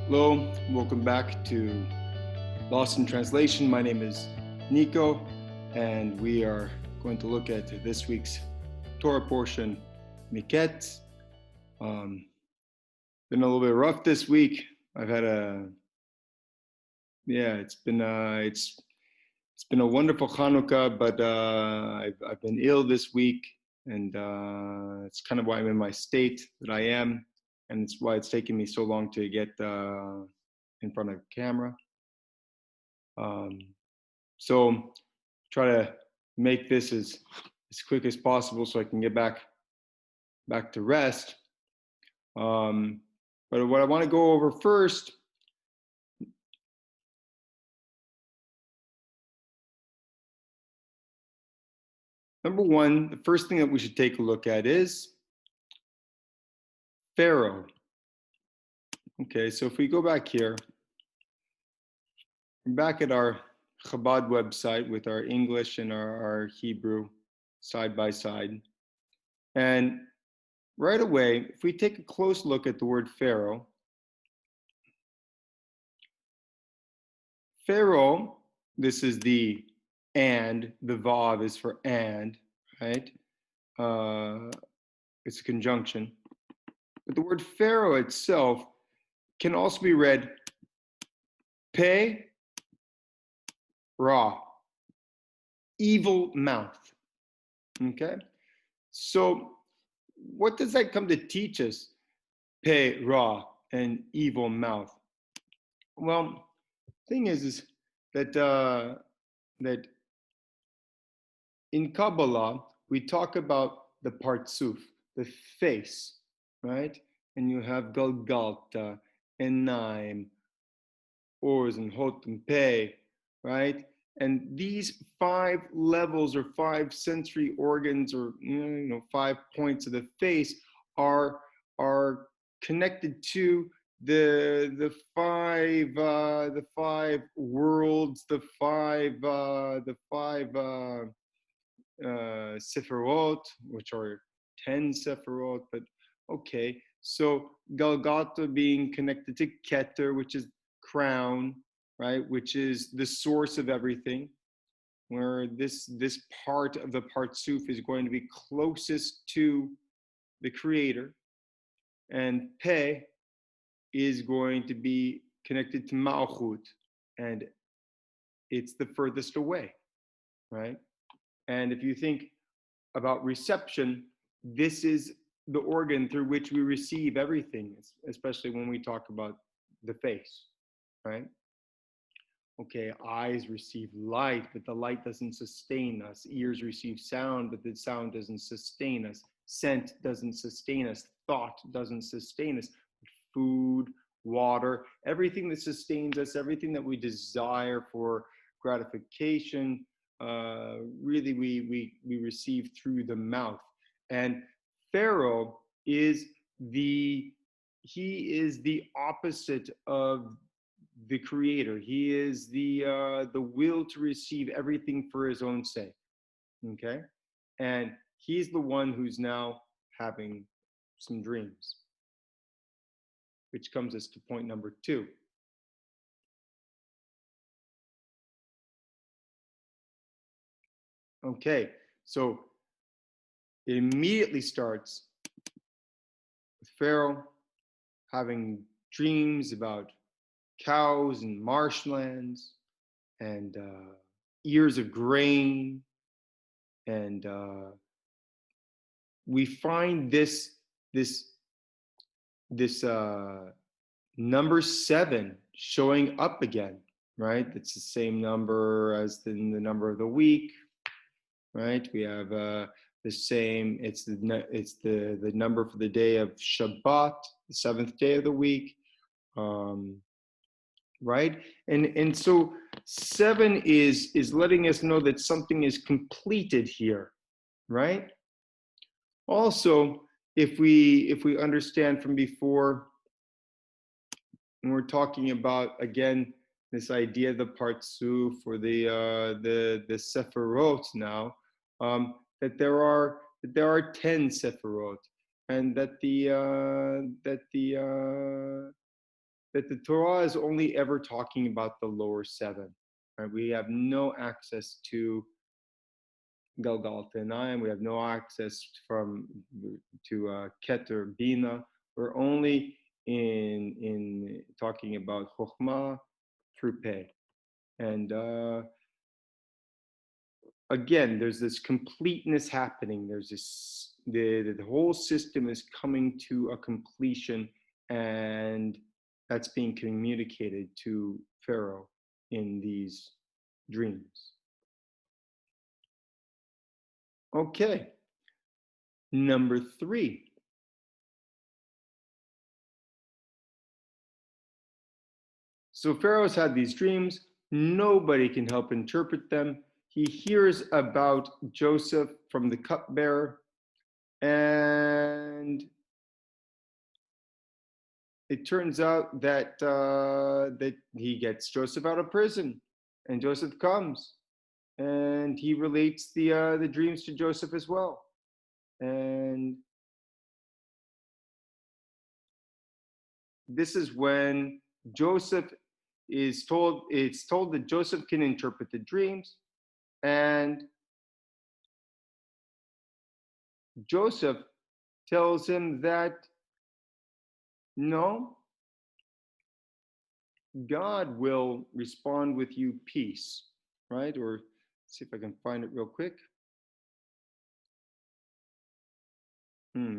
Hello, welcome back to Lost in Translation. My name is Nico, and we are going to look at this week's Torah portion, Miketz. Been a little bit rough this week. I've had it's been a wonderful Hanukkah, but I've been ill this week, and it's kind of why I'm in my state that I am, and it's why it's taken me so long to get in front of the camera. So try to make this as quick as possible so I can get back to rest. But what I want to go over first, number one, the first thing that we should take a look at is Pharaoh. Okay, so if we go back here, we're back at our Chabad website with our English and our Hebrew side by side. And right away, if we take a close look at the word Pharaoh, Pharaoh, this is the and, the vav is for and, right? It's a conjunction. But the word Pharaoh itself can also be read Peh Rah, evil mouth. Okay? So what does that come to teach us? Peh Rah, an evil mouth. Well, the thing is that that in Kabbalah we talk about the partsuf, the face, right? And you have Galgalta, Enaim, Ors and Hot and Peh, right? And these 5 levels or 5 sensory organs, or 5 points of the face are connected to the five worlds, the five sephirot, which are 10 sephirot. But okay, so Galgata being connected to Keter, which is crown, right, which is the source of everything, where this part of the partsuf is going to be closest to the creator, and Peh is going to be connected to Malchut, and it's the furthest away, right? And if you think about reception, this is the organ through which we receive everything, especially when we talk about the face, right? Okay, eyes receive light, but the light doesn't sustain us. Ears receive sound, but the sound doesn't sustain us. Scent doesn't sustain us. Thought doesn't sustain us. Food, water, everything that sustains us, everything that we desire for gratification, really we receive through the mouth. And Pharaoh is the opposite of the creator. He is the will to receive everything for his own sake. Okay, and he's the one who's now having some dreams, which comes us to point number 2. Okay, so it immediately starts with Pharaoh having dreams about cows and marshlands and ears of grain, and we find this number 7 showing up again, right? It's the same number as in the number of the week, right? We have the same. It's the number for the day of Shabbat, the 7th day of the week, right? And so 7 is letting us know that something is completed here, right? Also, if we understand from before, when we're talking about again this idea of the partsuf or the sephirot now, that there are 10 sephirot, and that that the Torah is only ever talking about the lower seven. Right? We have no access to Galgalta and Ayim. We have no access to Keter Bina. We're only in talking about Chokhmah through Peh. And again, there's this completeness happening. There's this, the whole system is coming to a completion, and that's being communicated to Pharaoh in these dreams. Okay, number 3. So Pharaoh's had these dreams. Nobody can help interpret them. He hears about Joseph from the cupbearer, and it turns out that that he gets Joseph out of prison, and Joseph comes, and he relates the dreams to Joseph as well, and this is when Joseph is told. It's told that Joseph can interpret the dreams, and Joseph tells him that no, God will respond with you peace, right? Or see if I can find it real quick.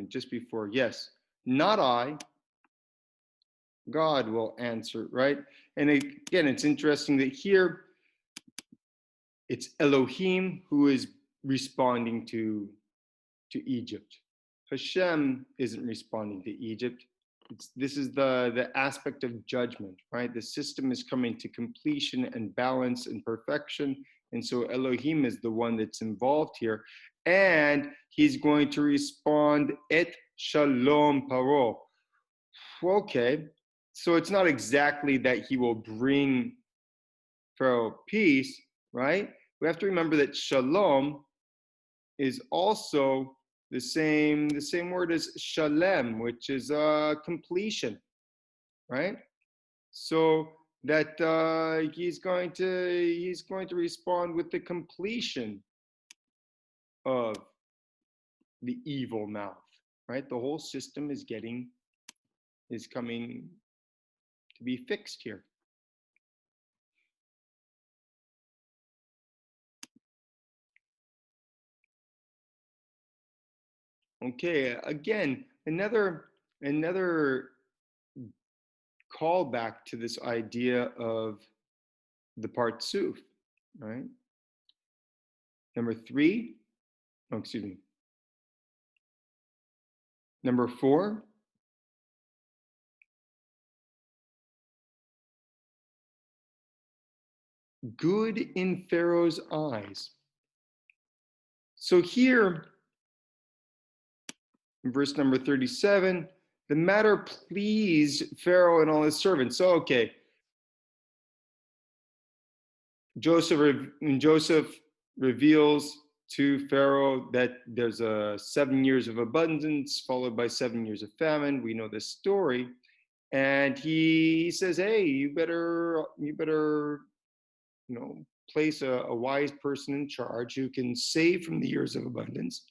Just before, yes, not I, God will answer, right? And again, it's interesting that here it's Elohim who is responding to Egypt. Hashem isn't responding to Egypt. This is the aspect of judgment, right? The system is coming to completion and balance and perfection. And so Elohim is the one that's involved here. And he's going to respond, et shalom paro. Okay, so it's not exactly that he will bring Pharaoh peace, right? We have to remember that shalom is also the same word as shalem, which is completion, right? So that he's going to respond with the completion of the evil mouth, right? The whole system is coming to be fixed here. Okay, again, another callback to this idea of the partsuf, right? Number 3, oh, excuse me. Number 4, good in Pharaoh's eyes. So here, in verse number 37, the matter pleased Pharaoh and all his servants. So, okay, Joseph reveals to Pharaoh that there's 7 years of abundance followed by 7 years of famine. We know this story. And he says, hey, you better place a wise person in charge who can save from the years of abundance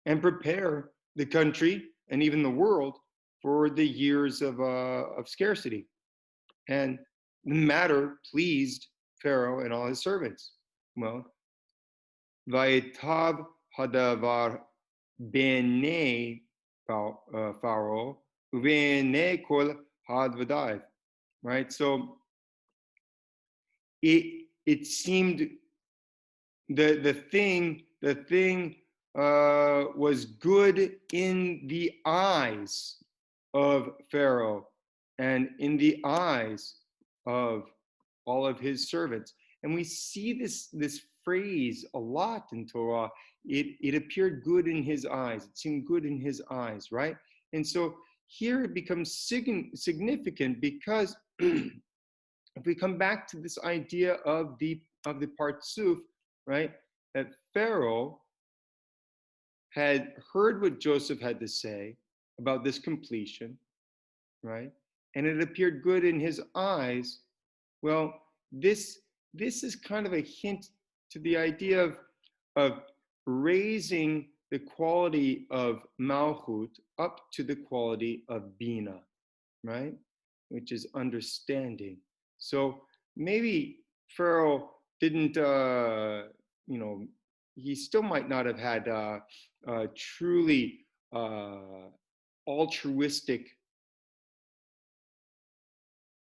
and prepare the country and even the world for the years of scarcity. And the matter pleased Pharaoh and all his servants. Well, Vayetav hadavar b'nei Pharaoh u'b'nei kol hadvadav. Right. So it seemed the thing was good in the eyes of Pharaoh and in the eyes of all of his servants. And we see this phrase a lot in Torah. It appeared good in his eyes. It seemed good in his eyes, right? And so here it becomes significant because if we come back to this idea of the partsuf, right, that Pharaoh had heard what Joseph had to say about this completion, right? And it appeared good in his eyes. Well, this is kind of a hint to the idea of raising the quality of Malchut up to the quality of Bina, right? Which is understanding. So maybe Pharaoh didn't, he still might not have had truly altruistic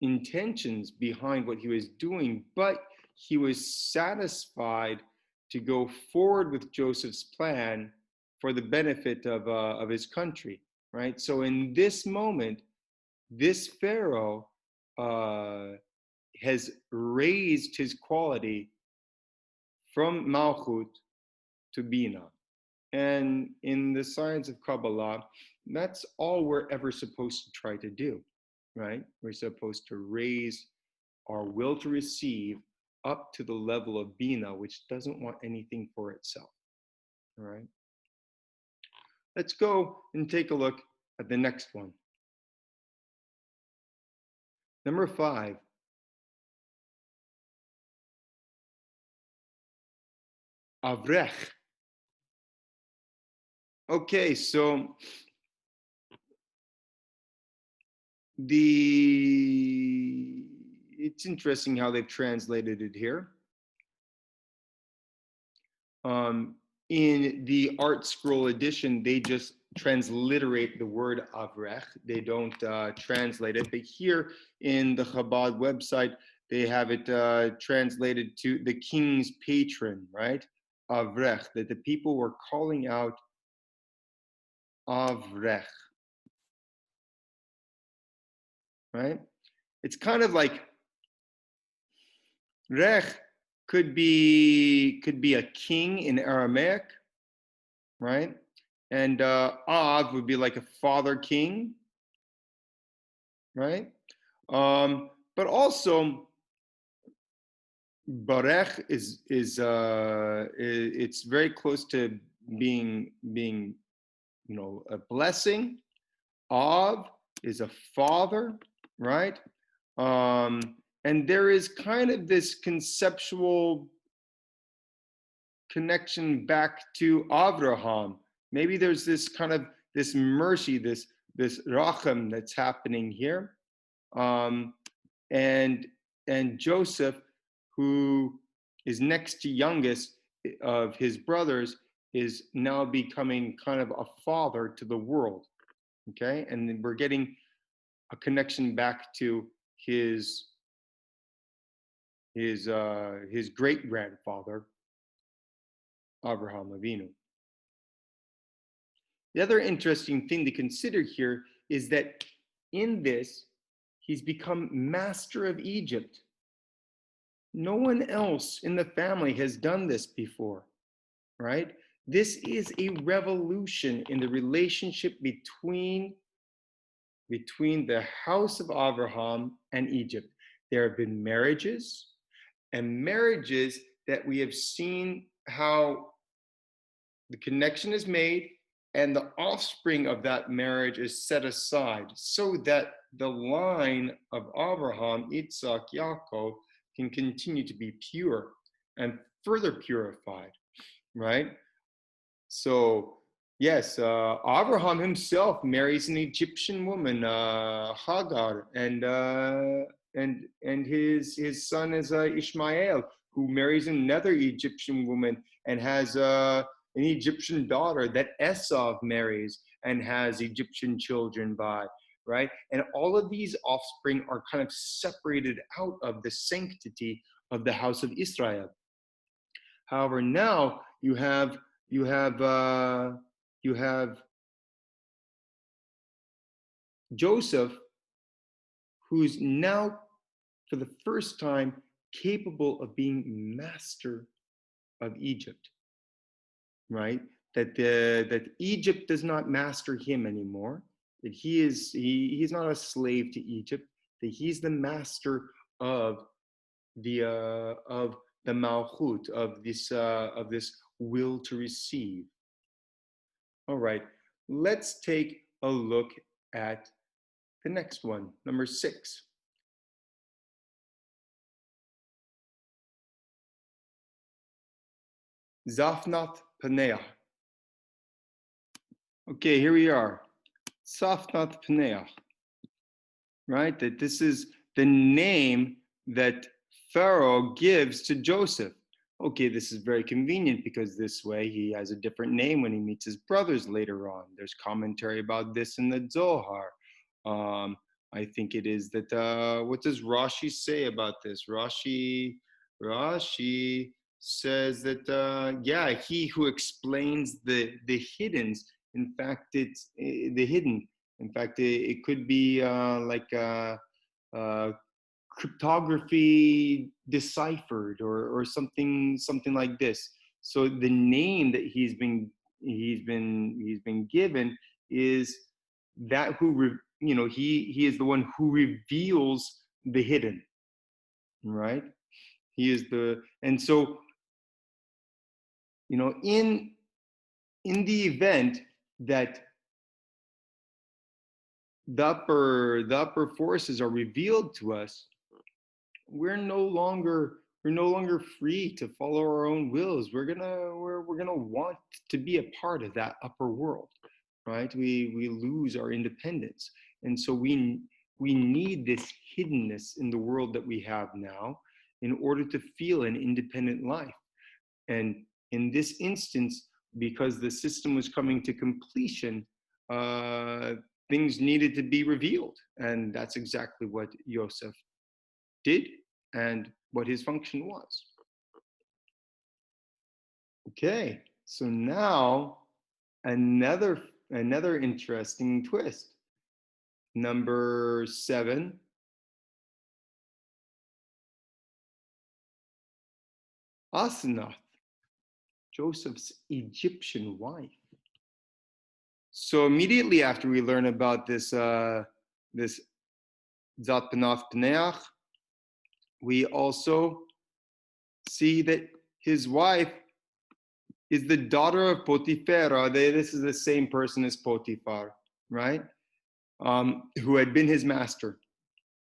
intentions behind what he was doing, but he was satisfied to go forward with Joseph's plan for the benefit of his country, right? So in this moment, this Pharaoh has raised his quality from Malchut to Bina. And in the science of Kabbalah, that's all we're ever supposed to try to do, right? We're supposed to raise our will to receive up to the level of Bina, which doesn't want anything for itself, all right? Let's go and take a look at the next one. Number 5. Avrech. Okay, so it's interesting how they've translated it here. In the Art Scroll edition, they just transliterate the word Avrech. They don't translate it. But here in the Chabad website, they have it translated to the king's patron, right? Avrech, that the people were calling out Avrech, right? It's kind of like Rech could be a king in Aramaic, right? And Av would be like a father king, right? But also Barech is it's very close to being a blessing. Av is a father, right? And there is kind of this conceptual connection back to Avraham. Maybe there's this kind of this mercy, this rachem that's happening here, and Joseph, who is next to youngest of his brothers, is now becoming kind of a father to the world. Okay, and then we're getting a connection back to his great grandfather, Avraham Avinu. The other interesting thing to consider here is that in this, he's become master of Egypt. No one else in the family has done this before, right? This is a revolution in the relationship between the house of Abraham and Egypt. There have been marriages, and marriages that we have seen how the connection is made and the offspring of that marriage is set aside so that the line of Abraham, Yitzhak, Yaakov can continue to be pure and further purified, right? So yes, Abraham himself marries an Egyptian woman, Hagar, and his son is Ishmael, who marries another Egyptian woman and has an Egyptian daughter that Esau marries and has Egyptian children by, right? And all of these offspring are kind of separated out of the sanctity of the house of Israel. However, now you have Joseph, who's now for the first time capable of being master of Egypt, right? That Egypt does not master him anymore. That he's not a slave to Egypt. That he's the master of the malchut, of this will to receive. All right, let's take a look at the next one, number 6. Tzaphnath Paneach. Okay, here we are. Tzaphnath Paneach. Right? That this is the name that Pharaoh gives to Joseph. Okay, this is very convenient because this way he has a different name when he meets his brothers later on. There's commentary about this in the Zohar. I think it is that, what does Rashi say about this? Rashi says that, yeah, he who explains the hiddens, in fact, it's the hidden. In fact, it could be like cryptography deciphered or something like this. So the name that he's been given is that who he is the one who reveals the hidden, right? He is the and so in the event that the upper forces are revealed to us, we're no longer free to follow our own wills. We're gonna want to be a part of that upper world, right? We lose our independence, and so we need this hiddenness in the world that we have now in order to feel an independent life. And in this instance, because the system was coming to completion, things needed to be revealed, and that's exactly what Yosef did and what his function was. Okay, so now another interesting twist. Number 7. Asenath, Joseph's Egyptian wife. So immediately after we learn about this this Tzaphnath Paneach, we also see that his wife is the daughter of Potiphar. This is the same person as Potiphar, right? Who had been his master.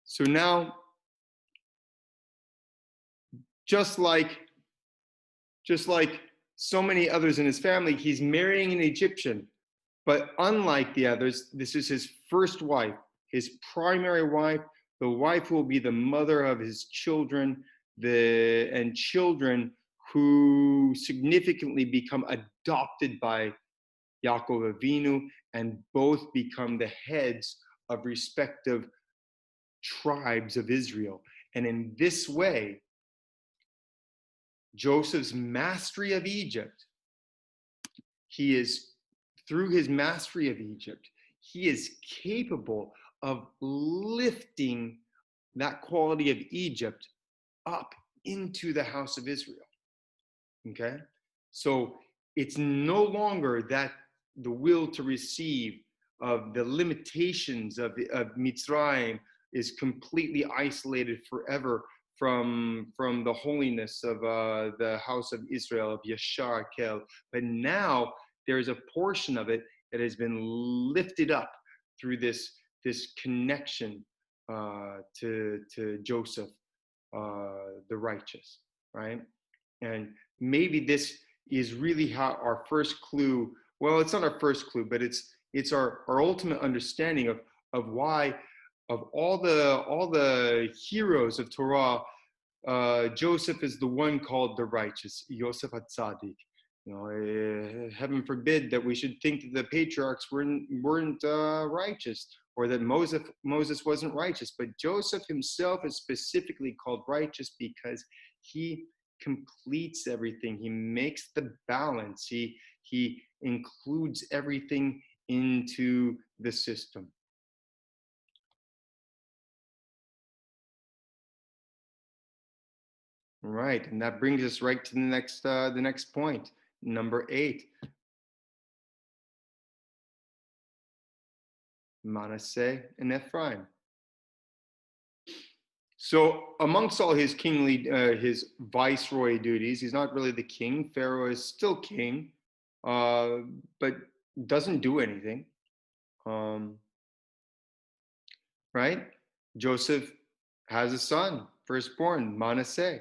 So now, just like so many others in his family, he's marrying an Egyptian. But unlike the others, this is his first wife, his primary wife, the wife who will be the mother of his children, and children who significantly become adopted by Yaakov Avinu, and both become the heads of respective tribes of Israel. And in this way, Joseph's mastery of Egypt, through his mastery of Egypt, he is capable of lifting that quality of Egypt up into the house of Israel. Okay? So it's no longer that the will to receive of the limitations of Mitzrayim is completely isolated forever from the holiness of the house of Israel, of Yashar Kel. But now there's a portion of it that has been lifted up through this connection to Joseph, the righteous, right? And maybe this is really how our first clue. Well, it's not our first clue, but it's our ultimate understanding of why, of all the heroes of Torah, Joseph is the one called the righteous, Yosef HaTzadik. Heaven forbid that we should think that the patriarchs weren't righteous, or that Moses wasn't righteous. But Joseph himself is specifically called righteous because he completes everything. He makes the balance. He includes everything into the system. Right, and that brings us right to the next point, number 8. Manaseh and Ephraim. So amongst all his kingly, his viceroy duties, he's not really the king. Pharaoh is still king, but doesn't do anything. right? Joseph has a son, firstborn, Manaseh,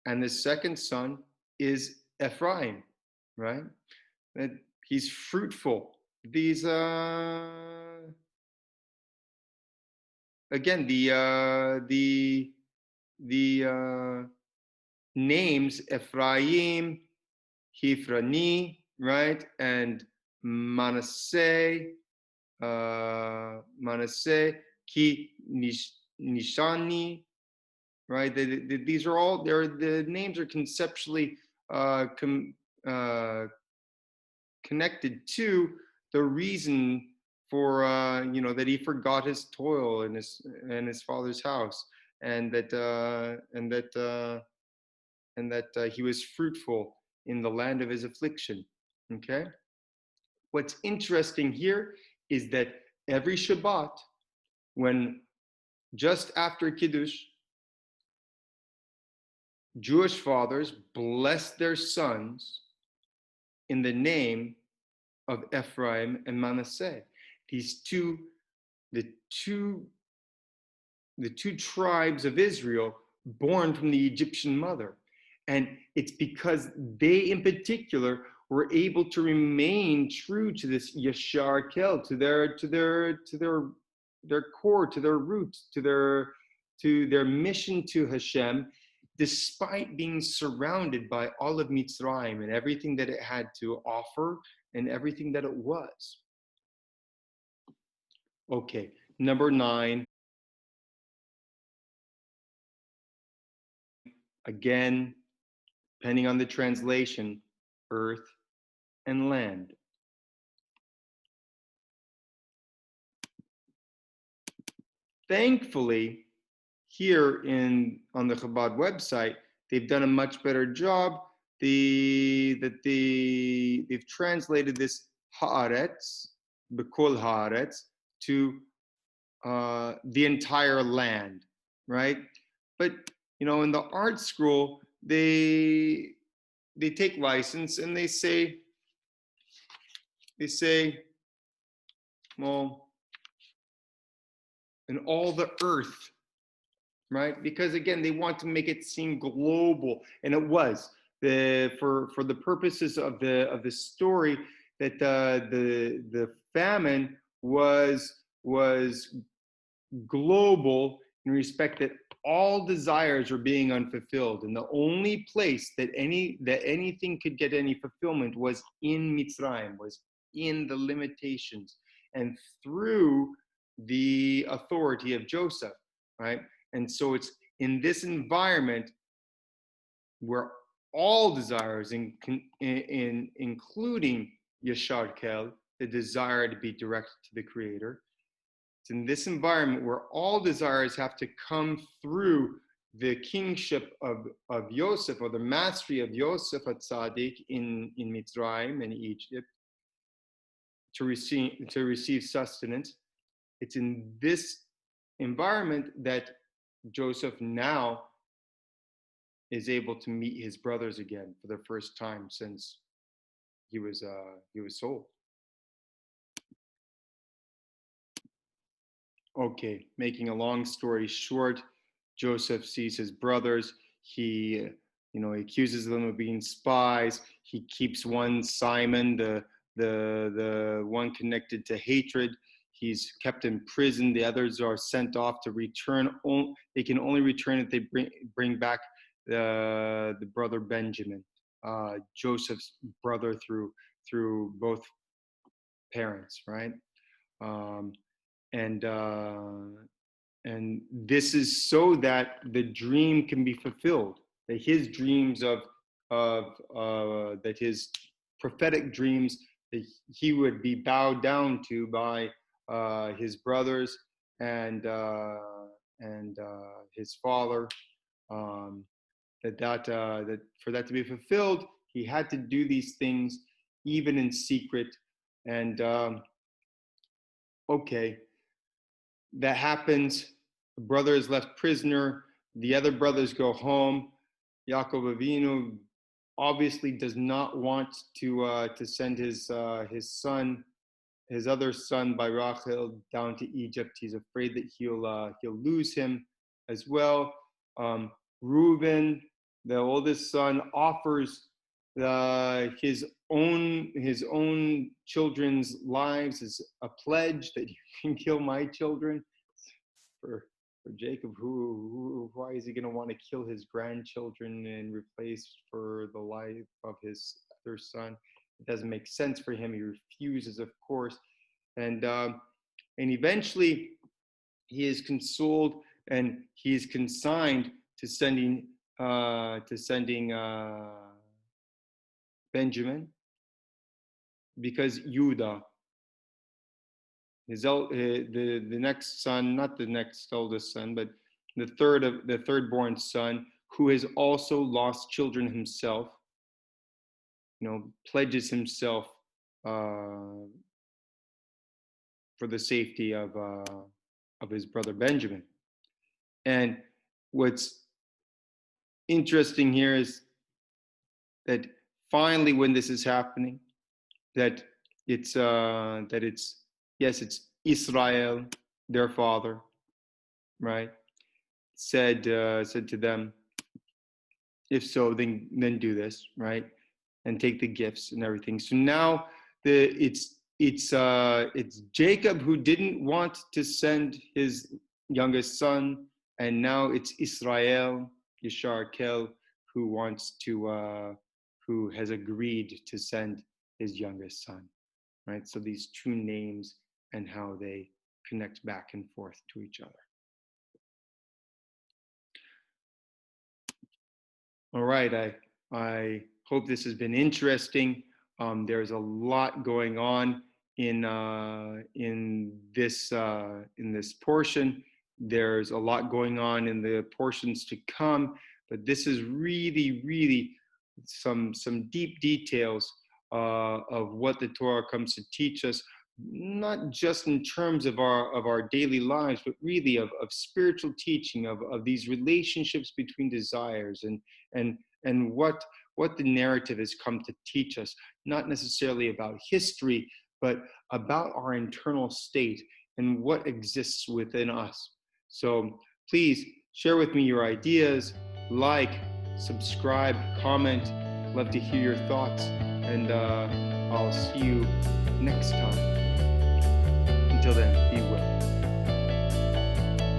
and the second son is Ephraim, right? That he's fruitful. These again the names Ephraim, Hifrani, right, and Manasseh, Manasseh, Ki Nishani, right? These are all the names are conceptually uh, com, uh, connected to the reason for that he forgot his toil in his father's house, and that he was fruitful in the land of his affliction. Okay. What's interesting here is that every Shabbat, when just after Kiddush, Jewish fathers bless their sons in the name of Ephraim and Manasseh. These the two the two tribes of Israel born from the Egyptian mother. And it's because they in particular were able to remain true to this Yashar Kel, to their core, to their roots, to their mission to Hashem, despite being surrounded by all of Mitzrayim and everything that it had to offer and everything that it was. Okay, number 9. Again, depending on the translation, earth and land. Thankfully, here on the Chabad website, they've done a much better job. They've translated this haaretz, bekol haaretz, to the entire land, right? But in the art scroll, they take license and they say, well, in all the earth, right? Because again, they want to make it seem global, and it was for the purposes of the story that the famine was global in respect that all desires are being unfulfilled, and the only place that anything could get any fulfillment was in Mitzrayim, was in the limitations and through the authority of Joseph, right? And so it's in this environment where all desires, including Yashar Kel, the desire to be directed to the Creator, it's in this environment where all desires have to come through the kingship of Yosef, or the mastery of Yosef HaTzadik in Mitzrayim and Egypt, to receive sustenance. It's in this environment that Joseph now is able to meet his brothers again for the first time since he was sold. Okay, making a long story short, Joseph sees his brothers. He accuses them of being spies. He keeps one, Simon, the one connected to hatred. He's kept in prison. The others are sent off to return. They can only return if they bring back the brother Benjamin, Joseph's brother through both parents, right? And this is so that the dream can be fulfilled. That his dreams that his prophetic dreams, that he would be bowed down to by his brothers and his father. That for that to be fulfilled, he had to do these things even in secret. And okay, that happens. The brother is left prisoner. The other brothers go home. Yaakov Avinu obviously does not want to send his son his other son by Rachel down to Egypt. He's afraid that he'll lose him as well. Reuben, the oldest son, offers his own children's lives as a pledge that you can kill my children. For Jacob, why is he going to want to kill his grandchildren and replace for the life of his other son? It doesn't make sense for him. He refuses, of course, and eventually he is consoled and he is consigned to sending Benjamin, because Judah, the next son, not the next oldest son, but the thirdborn son, who has also lost children himself, pledges himself for the safety of his brother Benjamin. And what's interesting here is that finally, when this is happening, that it's Israel, their father, right? Said to them, if so, then do this, right? And take the gifts and everything. So now it's Jacob who didn't want to send his youngest son, and now it's Israel, Yishar Kel, who has agreed to send his youngest son, right? So these two names and how they connect back and forth to each other. All right, I hope this has been interesting. There's a lot going on in this portion. There's a lot going on in the portions to come, but this is really some deep details of what the Torah comes to teach us, not just in terms of our daily lives, but really of spiritual teaching, of these relationships between desires and what the narrative has come to teach us, not necessarily about history, but about our internal state and what exists within us. So please share with me your ideas, like, subscribe, comment. Love to hear your thoughts, and I'll see you next time. Until then, be well.